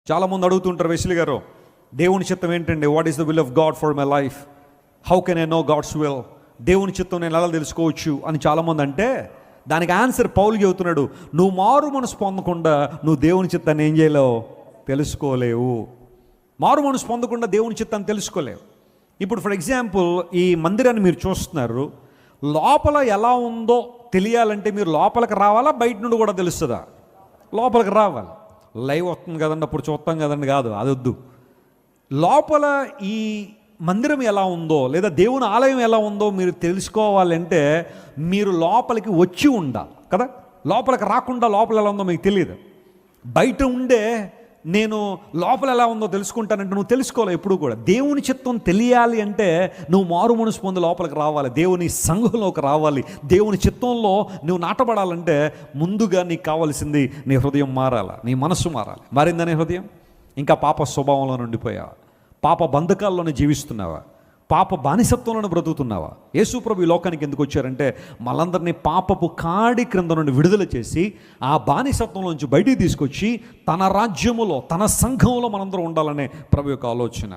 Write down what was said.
చాలామంది అడుగుతుంటారు, వెస్లీ గారు దేవుని చిత్తం ఏంటండి? What is the will of God for my life? How can I know God's will? దేవుని చిత్తం నేను ఎలా తెలుసుకోవచ్చు అని చాలామంది అంటే, దానికి ఆన్సర్ పౌలు చెబుతున్నాడు, నువ్వు మారు మనసు పొందకుండా నువ్వు దేవుని చిత్తాన్ని ఏం చేయలేవు, తెలుసుకోలేవు. మారు మనసు పొందకుండా దేవుని చిత్తాన్ని తెలుసుకోలేవు. ఇప్పుడు ఫర్ ఎగ్జాంపుల్ ఈ మందిరాన్ని మీరు చూస్తున్నారు, లోపల ఎలా ఉందో తెలియాలంటే మీరు లోపలికి రావాలా, బయట నుండి కూడా తెలుస్తుందా? లోపలికి రావాలి. లైవ్ వస్తుంది కదండి, అప్పుడు చూస్తాం కదండి, కాదు, అది వద్దు. లోపల ఈ మందిరం ఎలా ఉందో లేదా దేవుని ఆలయం ఎలా ఉందో మీరు తెలుసుకోవాలంటే మీరు లోపలికి వచ్చి ఉండాలి కదా. లోపలికి రాకుండా లోపల ఎలా ఉందో మీకు తెలియదు. బయట ఉండే నేను లోపల ఎలా ఉందో తెలుసుకుంటానంటే నువ్వు తెలుసుకోవాలి. ఎప్పుడు కూడా దేవుని చిత్తం తెలియాలి అంటే నువ్వు మారు మనసు పొంది లోపలికి రావాలి, దేవుని సంఘంలోకి రావాలి. దేవుని చిత్తంలో నువ్వు నాటబడాలంటే ముందుగా నీకు కావాల్సింది నీ హృదయం మారాలి, నీ మనస్సు మారాలి. మారిందనే హృదయం? ఇంకా పాప స్వభావంలో ఉండిపోయావా? పాప బంధకాల్లోనే జీవిస్తున్నావా? పాప బానిసత్వంలోనే బ్రతుకుతున్నావా? యేసు ప్రభు ఈ లోకానికి ఎందుకు వచ్చారంటే మనందరినీ పాపపు కాడి క్రింద నుండి విడుదల చేసి ఆ బానిసత్వంలోంచి బయటికి తీసుకొచ్చి తన రాజ్యములో తన సంఘంలో మనందరం ఉండాలనే ప్రభు యొక్క ఆలోచన.